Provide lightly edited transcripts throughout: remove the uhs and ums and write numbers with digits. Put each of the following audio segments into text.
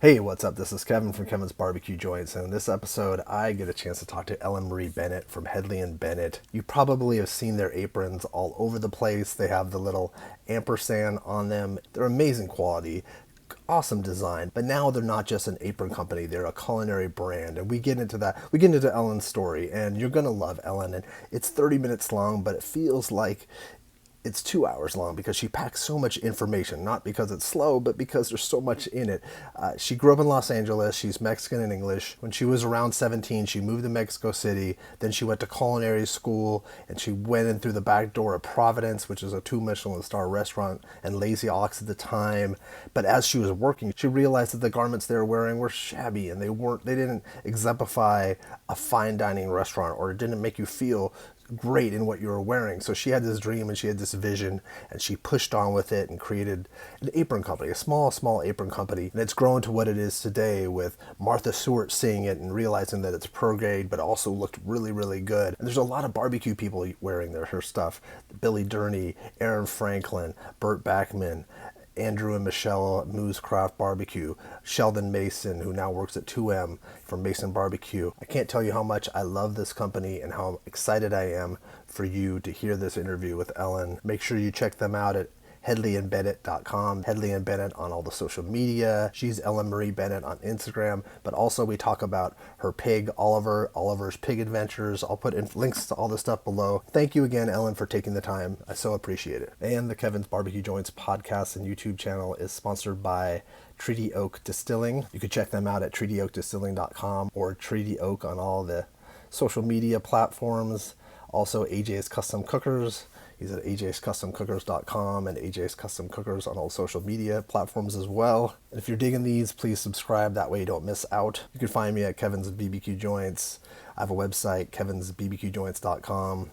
Hey, what's up? This is Kevin from Kevin's Barbecue Joints, and in this episode, I get a chance to talk to Ellen Marie Bennett from Hedley and Bennett. You probably have seen their aprons all over the place. They have the little ampersand on them. They're amazing quality, awesome design, but now they're not just an apron company, they're a culinary brand, and we get into that. We get into Ellen's story, and you're gonna love Ellen, and it's 30 minutes long, but it feels like it's 2 hours long because she packs so much information, not because it's slow, but because there's so much in it. She grew up in Los Angeles. She's Mexican and English. When she was around 17, she moved to Mexico City. Then she went to culinary school, and she went in through the back door of Providence, which is a 2 Michelin star restaurant, and Lazy Ox at the time. But as she was working, she realized that the garments they were wearing were shabby, and they didn't exemplify a fine dining restaurant, or it didn't make you feel great in what you were wearing. So she had this dream and she had this vision, and she pushed on with it and created an apron company, a small apron company. And it's grown to what it is today, with Martha Stewart seeing it and realizing that it's pro grade but also looked really good. And there's a lot of barbecue people wearing her stuff. Billy Durney, Aaron Franklin, Burt Backman, Andrew and Michelle at Moo's Craft Barbecue, Sheldon Mason, who now works at 2M from Mason Barbecue. I can't tell you how much I love this company and how excited I am for you to hear this interview with Ellen. Make sure you check them out at hedleyandbennett.com. Hedley and Bennett on all the social media. She's Ellen Marie Bennett on Instagram, but also we talk about her pig, Oliver's Pig Adventures. I'll put in links to all the stuff below. Thank you again, Ellen, for taking the time. I so appreciate it. And the Kevin's Barbecue Joints podcast and YouTube channel is sponsored by Treaty Oak Distilling. You can check them out at treatyoakdistilling.com or Treaty Oak on all the social media platforms. Also, AJ's Custom Cookers. He's at ajscustomcookers.com and AJ's Custom Cookers on all social media platforms as well. And if you're digging these, please subscribe. That way you don't miss out. You can find me at Kevin's BBQ Joints. I have a website, kevinsbbqjoints.com.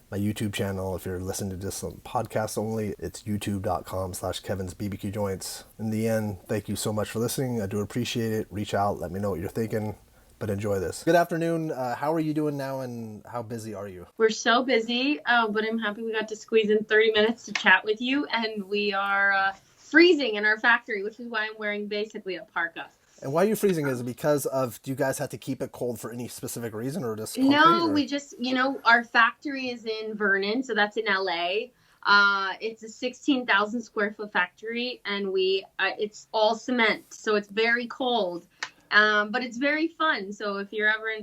My YouTube channel, if you're listening to this podcast only, it's youtube.com/kevinsbbqjoints. In the end, thank you so much for listening. I do appreciate it. Reach out, let me know what you're thinking. But enjoy this. Good afternoon. How are you doing now, and how busy are you? We're so busy, but I'm happy we got to squeeze in 30 minutes to chat with you. And we are freezing in our factory, which is why I'm wearing basically a parka. And why are you freezing? Is it because of, do you guys have to keep it cold for any specific reason, or just concrete, No, or? we just, our factory is in Vernon, so that's in LA. It's a 16,000 square foot factory, and it's all cement, so it's very cold. But it's very fun. So if you're ever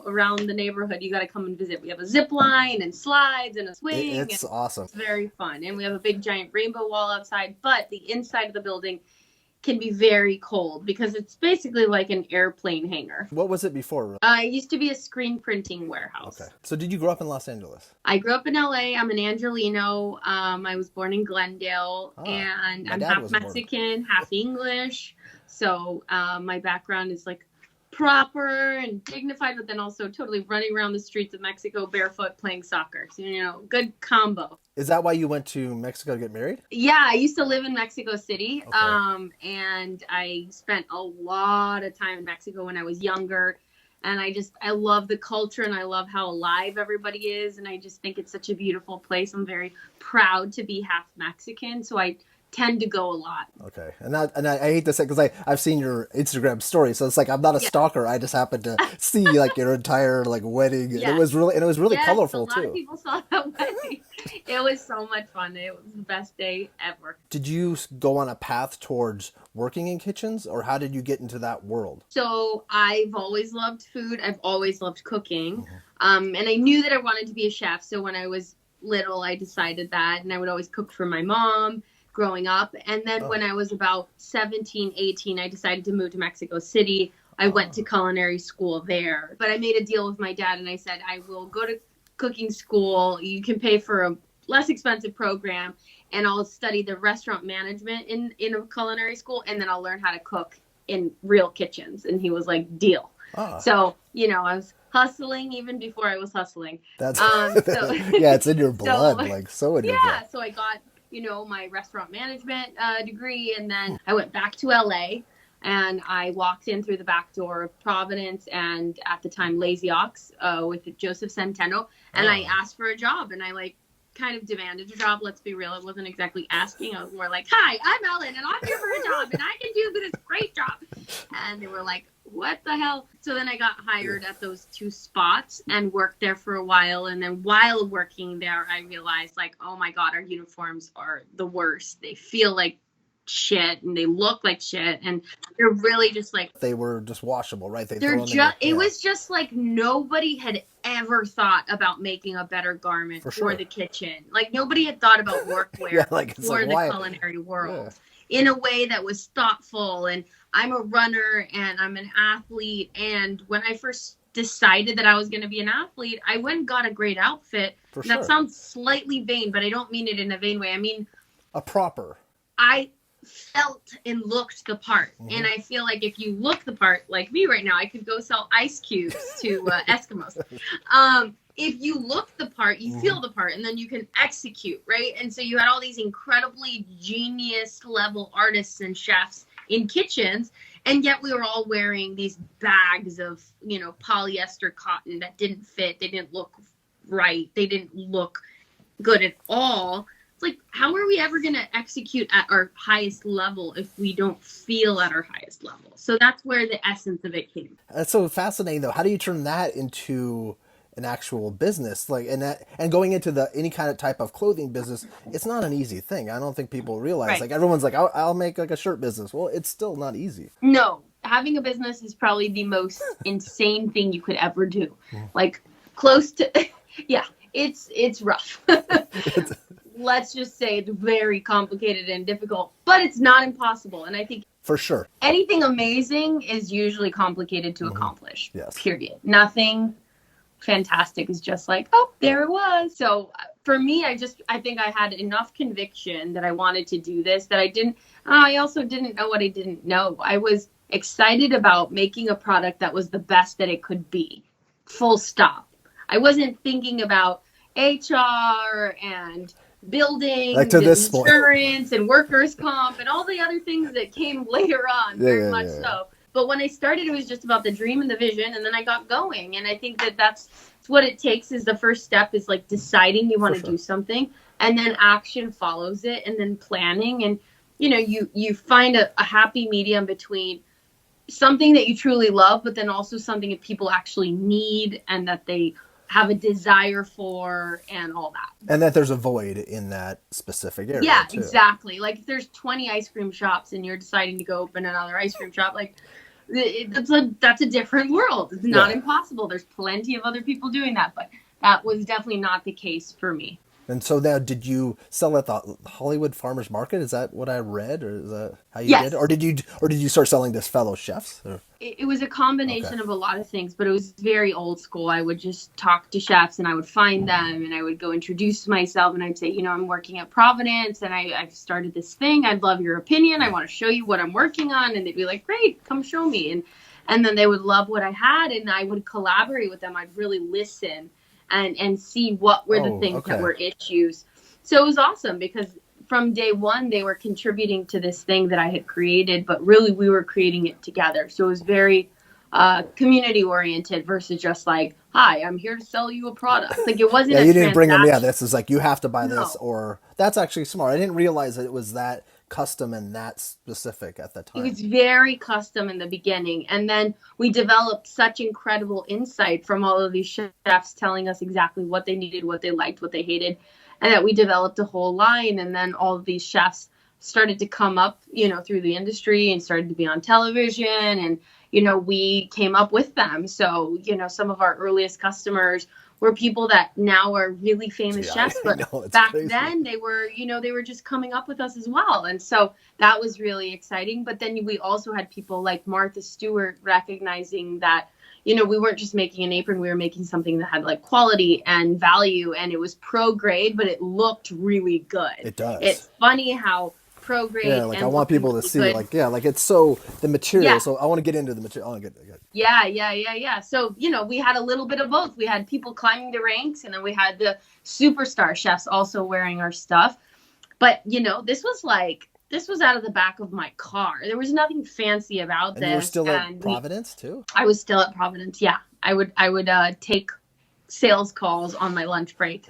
around the neighborhood, you got to come and visit. We have a zip line and slides and a swing. It's awesome. It's very fun. And we have a big giant rainbow wall outside, but the inside of the building can be very cold because it's basically like an airplane hangar. What was it before? It used to be a screen printing warehouse. Okay. So did you grow up in Los Angeles? I grew up in LA. I'm an Angelino. I was born in Glendale, and I'm half Mexican, half English. So my background is like proper and dignified, but then also totally running around the streets of Mexico barefoot playing soccer. So, good combo. Is that why you went to Mexico to get married? Yeah, I used to live in Mexico City. Okay. And I spent a lot of time in Mexico when I was younger. And I love the culture, and I love how alive everybody is. And I just think it's such a beautiful place. I'm very proud to be half Mexican. So I tend to go a lot. Okay. And I hate to say, because I've seen your Instagram story, so it's like I'm not a stalker. I just happened to see like your entire like wedding. Yes. And it was really colorful too. A lot of people saw that wedding. It was so much fun. It was the best day ever. Did you go on a path towards working in kitchens, or how did you get into that world? So I've always loved food. I've always loved cooking. And I knew that I wanted to be a chef. So when I was little, I decided that, and I would always cook for my mom growing up. And then when I was about 17, 18, I decided to move to Mexico City. I went to culinary school there, but I made a deal with my dad, and I said, I will go to cooking school. You can pay for a less expensive program, and I'll study the restaurant management in a culinary school, and then I'll learn how to cook in real kitchens. And he was like, deal. So, I was hustling even before I was hustling. That's yeah, it's in your blood, in your blood. Yeah, so I got my restaurant management degree, and then I went back to LA, and I walked in through the back door of Providence and at the time Lazy Ox with Joseph Centeno, and I asked for a job, and I kind of demanded a job. Let's be real. I wasn't exactly asking. I was more like, hi, I'm Ellen and I'm here for a job and I can do this great job. And they were like, what the hell? So then I got hired at those 2 spots and worked there for a while. And then while working there, I realized like, oh my God, our uniforms are the worst. They feel like shit and they look like shit and they're really just like, they were just washable, right? It was just like nobody had ever thought about making a better garment for the kitchen. Like nobody had thought about workwear for the culinary world in a way that was thoughtful. And I'm a runner and I'm an athlete, and when I first decided that I was going to be an athlete, I went and got a great outfit. That sounds slightly vain, but I don't mean it in a vain way. I mean I felt and looked the part. And I feel like if you look the part like me right now, I could go sell ice cubes to Eskimos. If you look the part, you feel the part, and then you can execute, right? And so you had all these incredibly genius level artists and chefs in kitchens, and yet we were all wearing these bags of, polyester cotton that didn't fit. They didn't look right. They didn't look good at all. Like, how are we ever going to execute at our highest level if we don't feel at our highest level? So that's where the essence of it came. That's so fascinating, though. How do you turn that into an actual business? Like, and going into any kind of type of clothing business, it's not an easy thing. I don't think people realize. Right. Like, everyone's like, I'll make like a shirt business. Well, it's still not easy. No, having a business is probably the most insane thing you could ever do. Like, close to, yeah, it's rough. Let's just say it's very complicated and difficult, but it's not impossible. And I think for sure anything amazing is usually complicated to accomplish. Yes. Period. Nothing fantastic is just like, oh, there it was. So for me, I think I had enough conviction that I wanted to do this, that I also didn't know what I didn't know. I was excited about making a product that was the best that it could be. Full stop. I wasn't thinking about HR and building like insurance and workers' comp and all the other things that came later on, very much so. But when I started, it was just about the dream and the vision, and then I got going. And I think that's what it takes. Is the first step is like deciding you want to do something, and then action follows it, and then planning. And you find a happy medium between something that you truly love, but then also something that people actually need and that they have a desire for, and all that. And that there's a void in that specific area. Yeah, too. Exactly. Like if there's 20 ice cream shops and you're deciding to go open another ice cream shop, like that's a different world. It's not impossible. There's plenty of other people doing that, but that was definitely not the case for me. And so now, did you sell at the Hollywood Farmers Market? Is that what I read, or is that how you did? Or did you start selling to fellow chefs? Or? It was a combination of a lot of things, but it was very old school. I would just talk to chefs, and I would find them, and I would go introduce myself, and I'd say, I'm working at Providence, and I've started this thing. I'd love your opinion. I want to show you what I'm working on. And they'd be like, great, come show me. And then they would love what I had, and I would collaborate with them. I'd really listen and see what were the things that were issues. So it was awesome because from day one, they were contributing to this thing that I had created, but really we were creating it together. So it was very community oriented versus just like, hi, I'm here to sell you a product. Like it wasn't you didn't bring them, this is like, you have to buy this, or that's actually smart. I didn't realize that it was that custom and that specific at the time. It was very custom in the beginning, and then we developed such incredible insight from all of these chefs telling us exactly what they needed, what they liked, what they hated, and that we developed a whole line. And then all of these chefs started to come up, through the industry and started to be on television, and we came up with them. So some of our earliest customers were people that now are really famous chefs, but back then they were, they were just coming up with us as well. And so that was really exciting. But then we also had people like Martha Stewart recognizing that, we weren't just making an apron, we were making something that had like quality and value, and it was pro grade, but it looked really good. It does. It's funny how pro grade. Yeah, like I want people to see good. Like it's so the material. Yeah. So I want to get into the material. I want to get. Yeah. So, we had a little bit of both. We had people climbing the ranks, and then we had the superstar chefs also wearing our stuff. But, this was out of the back of my car. There was nothing fancy about this. And you were still at Providence too? I was still at Providence. Yeah. I would take sales calls on my lunch break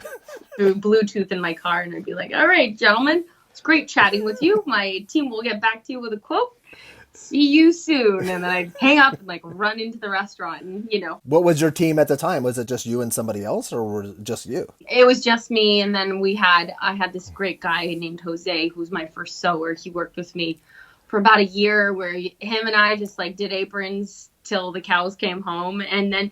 through Bluetooth in my car. And I'd be like, all right, gentlemen, it's great chatting with you. My team will get back to you with a quote. See you soon. And then I'd hang up and like run into the restaurant and, What was your team at the time? Was it just you and somebody else, or was it just you? it was just me. And then I had this great guy named Jose, who's my first sewer. He worked with me for about a year, where him and I just like did aprons till the cows came home. And then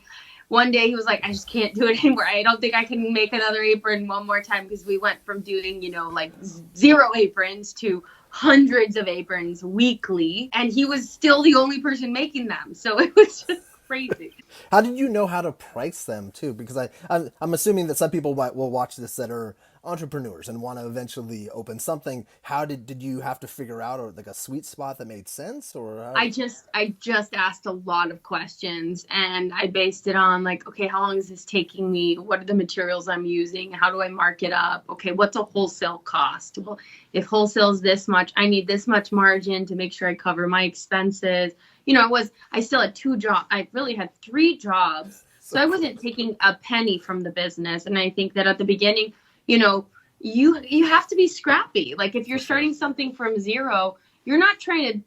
one day he was like, I just can't do it anymore. I don't think I can make another apron one more time, because we went from doing, like 0 aprons to hundreds of aprons weekly. And he was still the only person making them. So it was just crazy. How did you know how to price them too? Because I'm assuming that some people will watch this that are entrepreneurs and want to eventually open something. How did you have to figure out like a sweet spot that made sense, or how? I just asked a lot of questions, and I based it on like, okay, how long is this taking me? What are the materials I'm using? How do I mark it up? Okay, what's a wholesale cost? Well, if wholesale is this much, I need this much margin to make sure I cover my expenses. I still had 2 jobs. I really had 3 jobs. So I wasn't taking a penny from the business. And I think that at the beginning, you have to be scrappy. Like if you're starting something from 0, you're not trying to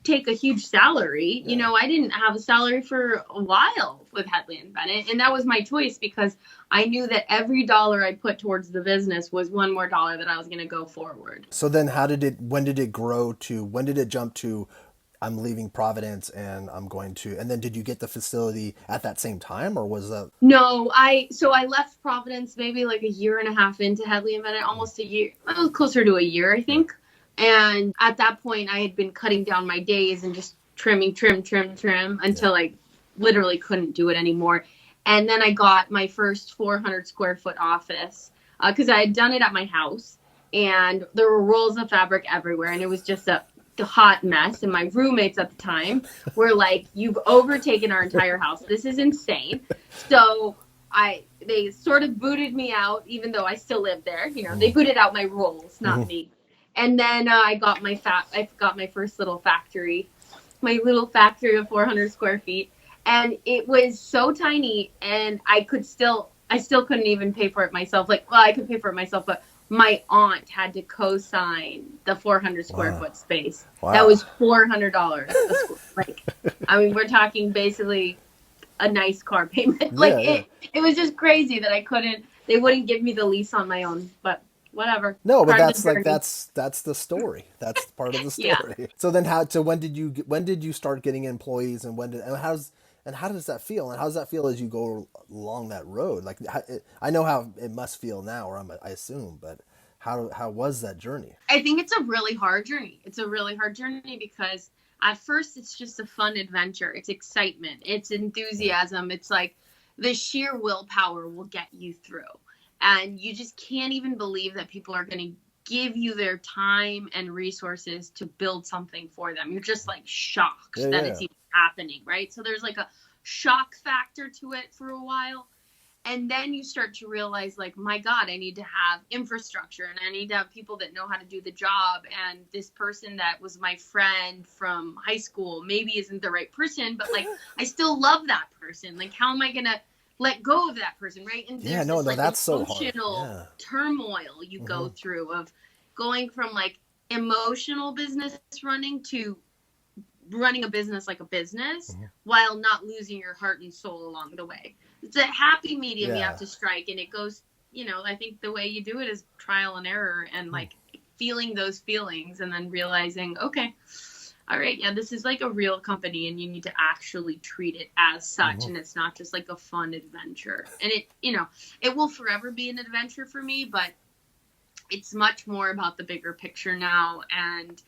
take a huge salary. Yeah. I didn't have a salary for a while with Hedley and Bennett. And that was my choice, because I knew that every dollar I put towards the business was one more dollar that I was going to go forward. So then when did it jump to, I'm leaving Providence and and then did you get the facility at that same time, or was that? No, so I left Providence maybe like a year and a half into Hedley and Bennett, almost a year, well, closer to a year, I think. And at that point I had been cutting down my days and just trim until I literally couldn't do it anymore. And then I got my first 400 square foot office, because I had done it at my house, and there were rolls of fabric everywhere, and it was just a hot mess. And my roommates at the time were like, you've overtaken our entire house. This is insane. So they sort of booted me out, even though I still lived there. They booted out my rolls, not me. And then I got my first little factory, of 400 square feet. And it was so tiny, and I still couldn't even pay for it myself. I could pay for it myself, but my aunt had to co-sign the 400 square foot space. Wow. That was $400. We're talking basically a nice car payment. It was just crazy that they wouldn't give me the lease on my own, but whatever. No, but that's the story. That's part of the story. Yeah. So then when did you start getting employees, and how does that feel? And how does that feel as you go along that road? Like, I know how it must feel now, or I assume, but how was that journey? I think it's a really hard journey. It's a really hard journey because at first it's just a fun adventure. It's excitement. It's enthusiasm. It's like the sheer willpower will get you through. And you just can't even believe that people are going to give you their time and resources to build something for them. You're just like shocked that it's even happening, right? So there's like a shock factor to it for a while. And then you start to realize, like, my God, I need to have infrastructure, and I need to have people that know how to do the job. And this person that was my friend from high school maybe isn't the right person, but like, I still love that person. Like, how am I going to let go of that person, right? And there's that's so hard. Emotional turmoil you go through of going from like emotional business running to running a business like a business while not losing your heart and soul along the way. It's a happy medium you have to strike, and it goes, I think the way you do it is trial and error, and like feeling those feelings and then realizing, okay, all right, this is like a real company, and you need to actually treat it as such, and it's not just like a fun adventure. And it will forever be an adventure for me, but it's much more about the bigger picture now. And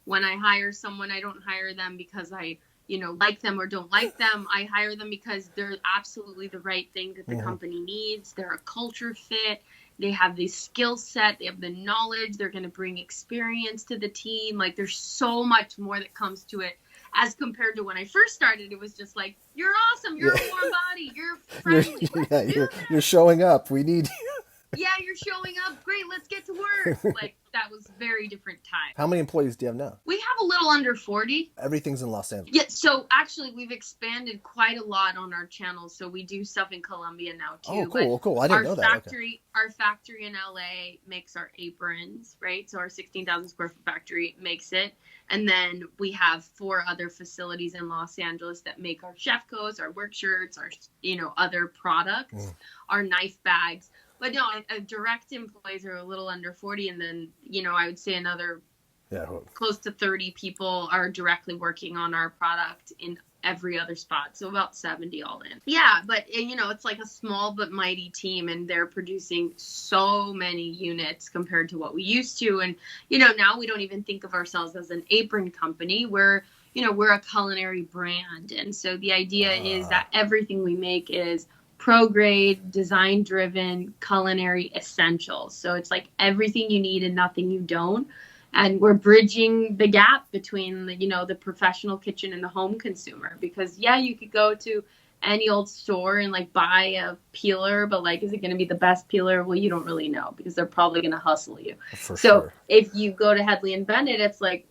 when I hire someone, I don't hire them because I like them or don't like them. I hire them because they're absolutely the right thing that the company needs. They're a culture fit. They have the skill set. They have the knowledge. They're going to bring experience to the team. Like, there's so much more that comes to it as compared to when I first started. It was just like, you're awesome. You're a warm body. You're friendly. You're showing up. We need you. yeah, you're showing up. Great, let's get to work. Like, that was very different time. How many employees do you have now? We have a little under 40. Everything's in Los Angeles. Yeah, so actually we've expanded quite a lot on our channel. So we do stuff in Colombia now too. Oh, cool, cool. I didn't know that. Okay. Our factory in LA makes our aprons, right? So our 16,000 square foot factory makes it. And then we have 4 other facilities in Los Angeles that make our chef coats, our work shirts, our, other products, our knife bags. But no, direct employees are a little under 40. And then, I would say another close to 30 people are directly working on our product in every other spot. So about 70 all in. Yeah, but it's like a small but mighty team, and they're producing so many units compared to what we used to. And, now we don't even think of ourselves as an apron company. We're a culinary brand. And so the idea is that everything we make is pro grade, design driven, culinary essentials. So it's like everything you need and nothing you don't. And we're bridging the gap between the professional kitchen and the home consumer, because you could go to any old store and like buy a peeler, but like, is it going to be the best peeler? Well, you don't really know, because they're probably going to hustle you. For so sure. If you go to Hedley and Bennett, it's like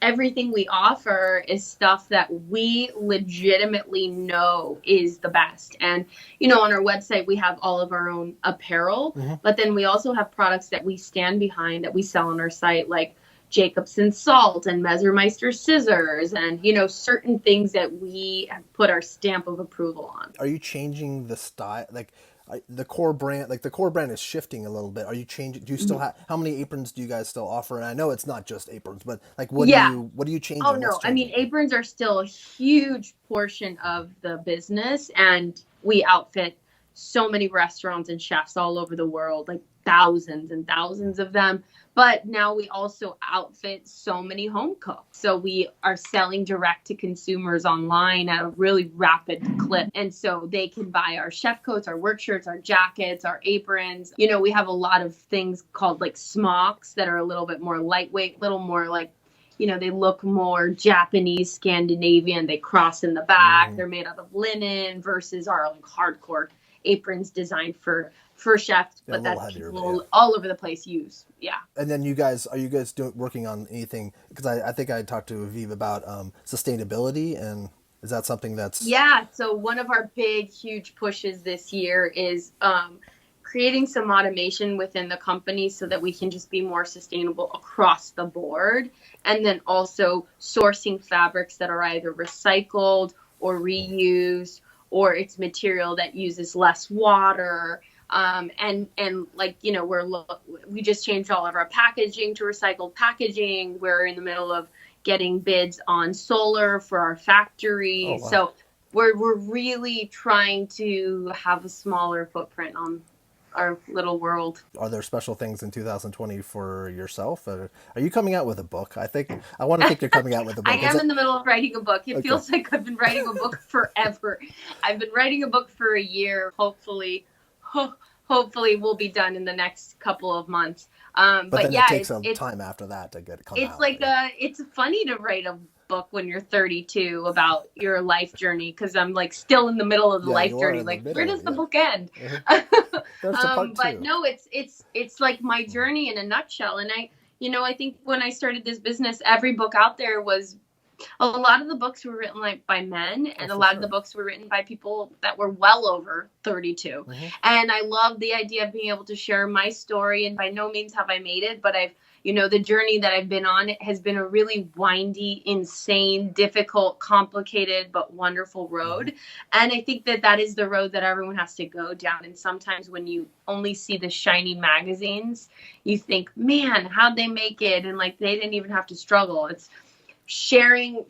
everything we offer is stuff that we legitimately know is the best. And, on our website, we have all of our own apparel, but then we also have products that we stand behind that we sell on our site, like Jacobsen salt and Messermeister scissors, and certain things that we have put our stamp of approval on. Are you changing the style? Like the core brand, is shifting a little bit. Are you changing? Do you still have? How many aprons do you guys still offer? And I know it's not just aprons, but like what do you change? Oh no, I mean, aprons are still a huge portion of the business, and we outfit so many restaurants and chefs all over the world, like thousands and thousands of them. But now we also outfit so many home cooks. So we are selling direct to consumers online at a really rapid clip. And so they can buy our chef coats, our work shirts, our jackets, our aprons. We have a lot of things called like smocks that are a little bit more lightweight, a little more like, they look more Japanese, Scandinavian. They cross in the back. They're made out of linen versus our like hardcore aprons designed for chefs, but that's heavier, people all over the place use. Yeah. And then are you guys working on anything? Because I think I talked to Aviv about sustainability, and is that something that's... Yeah. So one of our big, huge pushes this year is creating some automation within the company so that we can just be more sustainable across the board. And then also sourcing fabrics that are either recycled or reused, or it's material that uses less water. And like, we just changed all of our packaging to recycled packaging. We're in the middle of getting bids on solar for our factory. Oh, wow. So we're really trying to have a smaller footprint on our little world. Are there special things in 2020 for yourself? Are you coming out with a book? I want to think you're coming out with a book. I am in the middle of writing a book. It feels like I've been writing a book forever. I've been writing a book for a year. Hopefully we'll be done in the next couple of months. But then it takes some time after that to come out. It's like it's funny to write a book when you're 32 about your life journey, because I'm like still in the middle of the life journey. Like, where does the book end? But no, it's like my journey in a nutshell. And I think when I started this business, every book out there was... A lot of the books were written like by men, and a lot of the books were written by people that were well over 32. And I love the idea of being able to share my story. And by no means have I made it, but the journey that I've been on, it has been a really windy, insane, difficult, complicated, but wonderful road. And I think that is the road that everyone has to go down. And sometimes when you only see the shiny magazines, you think, man, how'd they make it? And like, they didn't even have to struggle. It's sharing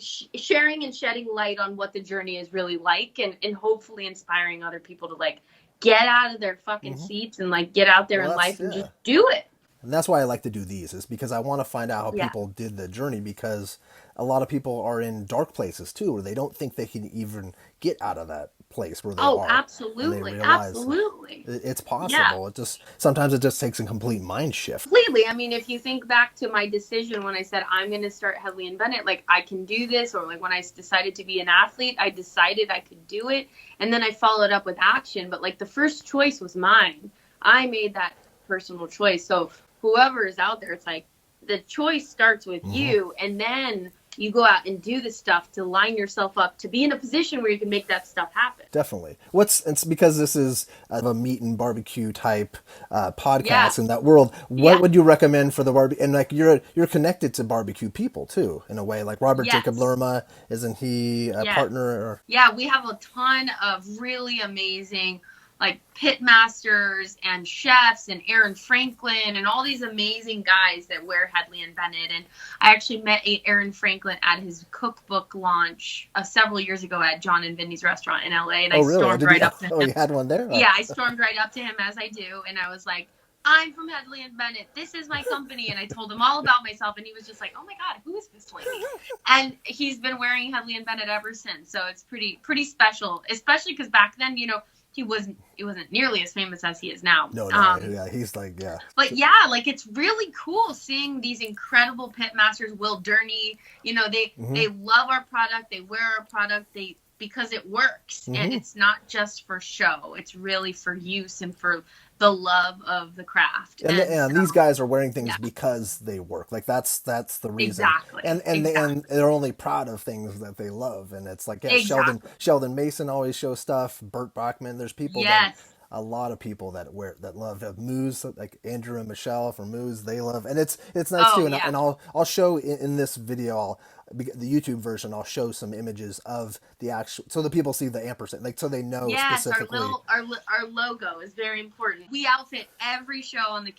and shedding light on what the journey is really like, and hopefully inspiring other people to like get out of their fucking seats and like get out there in life and just do it. And that's why I like to do these, is because I want to find out how people did the journey, because a lot of people are in dark places too, where they don't think they can even get out of that place where they are. Oh, absolutely. Absolutely. It's possible. Yeah. Sometimes it just takes a complete mind shift. Completely. I mean, if you think back to my decision when I said I'm going to start Hedley and Bennett, like I can do this, or like when I decided to be an athlete, I decided I could do it. And then I followed up with action. But like the first choice was mine. I made that personal choice. So whoever is out there, it's like the choice starts with you, and then you go out and do the stuff to line yourself up to be in a position where you can make that stuff happen. Definitely. It's because this is a meat and barbecue type Yeah. podcast in that world. What Yeah. would you recommend for the barbecue? And like you're connected to barbecue people too, in a way. Like Robert Jacob Yes. Lerma, isn't he a Yes. partner? Or... Yeah, we have a ton of really amazing like pit masters and chefs and Aaron Franklin and all these amazing guys that wear Hedley and Bennett. And I actually met Aaron Franklin at his cookbook launch several years ago at John and Vinny's restaurant in LA. And I really? stormed right up to Oh, him. you had one there? Yeah, I stormed right up to him as I do. And I was like, I'm from Hedley and Bennett. This is my company. And I told him all about myself. And he was just like, oh my God, who is this lady? And he's been wearing Hedley and Bennett ever since. So it's pretty special, especially because back then, he wasn't nearly as famous as he is now. No, yeah, he's like, yeah. But yeah, like it's really cool seeing these incredible pit masters. Will Durney, they love our product. They wear our product. Because it works, and it's not just for show. It's really for use and for the love of the craft. And these guys are wearing things because they work. Like that's the reason. Exactly. And they're only proud of things that they love. And it's like, yeah, Exactly. Sheldon Mason always shows stuff. Burt Bachman. There's people a lot of people that love Moose, like Andrew and Michelle from Moose. They love, and it's nice too. And I'll show in this video, the YouTube version, I'll show some images of the actual, so the people see the ampersand, like so they know specifically. Our logo is very important. We outfit every show on the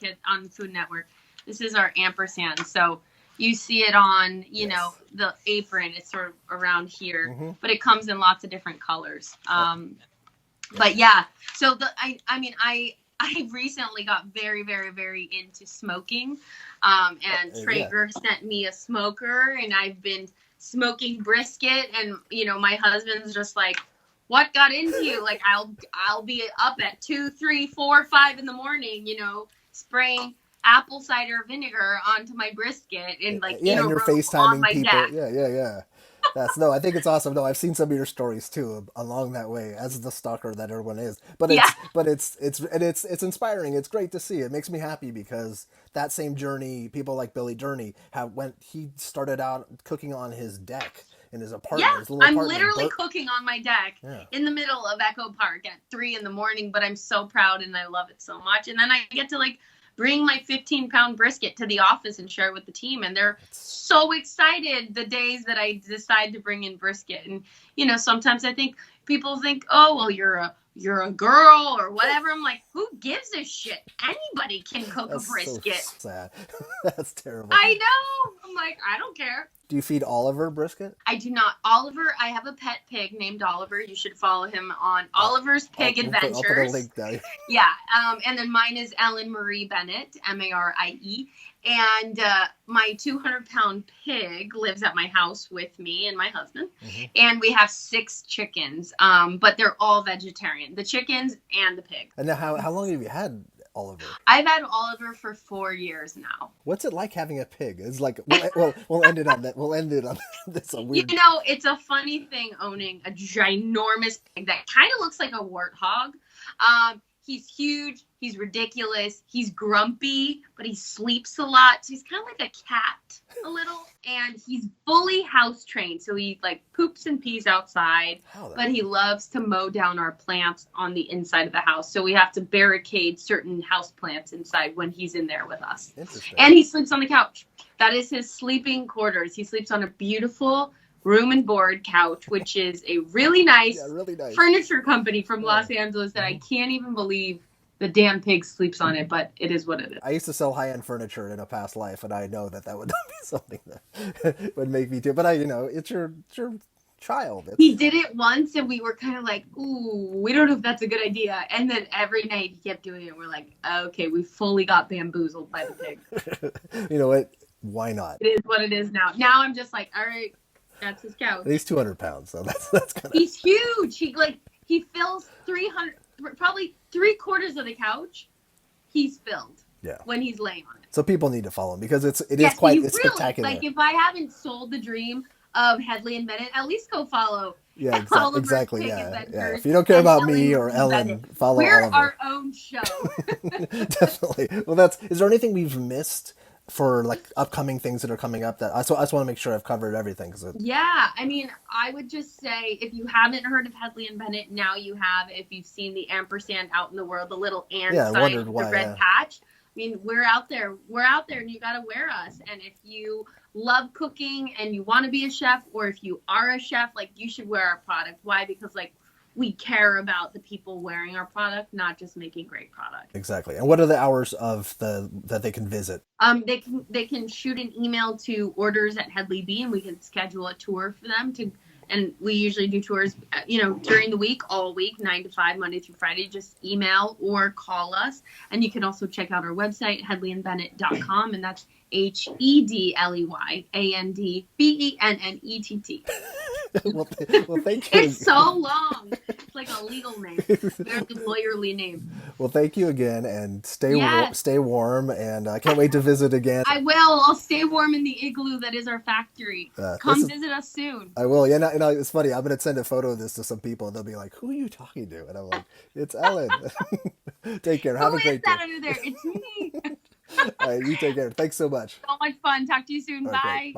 Food Network. This is our ampersand. So you see it on, the apron. It's sort of around here, but it comes in lots of different colors. But yeah, so I recently got very, very, very into smoking, and Traeger sent me a smoker, and I've been smoking brisket, and my husband's just like, what got into you? Like I'll be up at 2, 3, 4, 5 in the morning, spraying apple cider vinegar onto my brisket and and you're FaceTiming people. Deck. Yeah. I think it's awesome. No, I've seen some of your stories too along that way as the stalker that everyone is. But it's inspiring. It's great to see. It makes me happy because that same journey, people like Billy Durney he started out cooking on his deck in his apartment. Yeah, his little apartment. Literally cooking on my deck in the middle of Echo Park at 3 a.m, but I'm so proud and I love it so much. And then I get to bring my 15-pound brisket to the office and share it with the team. And they're so excited the days that I decide to bring in brisket. And, sometimes I think people think, oh, well, you're a girl or whatever. I'm like, who gives a shit? Anybody can cook a brisket. So sad. That's terrible. I know. I'm like, I don't care. Do you feed Oliver brisket? I do not. Oliver, I have a pet pig named Oliver. You should follow him on Oliver's Pig Adventures. I'll put a link down. Yeah. And then mine is Ellen Marie Bennett, Marie. And my 200-pound pig lives at my house with me and my husband. And we have 6 chickens, but they're all vegetarian. The chickens and the pig. And now how long have you had Oliver? I've had Oliver for 4 years now. What's it like having a pig? It's like we'll end it on that. We'll end it on this. Weird... It's a funny thing owning a ginormous pig that kind of looks like a warthog. He's huge. He's ridiculous. He's grumpy, but he sleeps a lot. So he's kind of like a cat a little. And he's fully house trained. So he poops and pees outside, but he loves to mow down our plants on the inside of the house. So we have to barricade certain house plants inside when he's in there with us. Interesting. And he sleeps on the couch. That is his sleeping quarters. He sleeps on a beautiful room and board couch, which is a really nice furniture company from Los Angeles that I can't even believe the damn pig sleeps on it, but it is what it is. I used to sell high-end furniture in a past life, and I know that would not be something that would make me do. But it's your child. He did it once, and we were kind of like, ooh, we don't know if that's a good idea. And then every night he kept doing it. We're like, okay, we fully got bamboozled by the pig. You know what? Why not? It is what it is now. Now I'm just like, all right, that's his couch. He's 200 pounds, so that's kind of... He's huge. He fills 300, probably 3/4 of the couch. He's filled. Yeah. When he's laying on it. So people need to follow him because it's spectacular. If I haven't sold the dream of Hedley and Bennett, at least go follow Yeah, Oliver exactly. Pig Yeah, yeah. Adventures, If you don't care and about Ellen me or Marie Ellen, Bennett. follow We're Oliver. our own show. Definitely. Well, that's. Is there anything we've missed for like upcoming things that are coming up? That I just want to make sure I've covered everything because Yeah, I mean, I would just say if you haven't heard of Hedley and Bennett, now you have. If you've seen the ampersand out in the world, the little and yeah, I sign wondered with the why. red Yeah, patch. I mean, we're out there. We're out there, and you got to wear us. And if you love cooking and you want to be a chef, or if you are a chef, like you should wear our product. Why? Because like we care about the people wearing our product, not just making great product. exactly. And what are the hours of the that they can visit? They can shoot an email to orders at Hedley B, and we can schedule a tour for them to. And we usually do tours, during the week, all week, 9 to 5, Monday through Friday. Just email or call us, and you can also check out our website, hedleyandbennett.com, and that's HedleyandBennett. Well, thank you. It's so long. It's like a legal name, very lawyerly name. Well, thank you again, and Yes. stay warm, and I can't wait to visit again. I will. I'll stay warm in the igloo that is our factory. Come visit us soon. I will. Yeah, it's funny. I'm gonna send a photo of this to some people, and they'll be like, "Who are you talking to?" And I'm like, "It's Ellen." Take care. Have a great day. Who is that under there? It's me. All right, you take care. Thanks so much. So much fun. Talk to you soon. All right, Bye. great. Bye.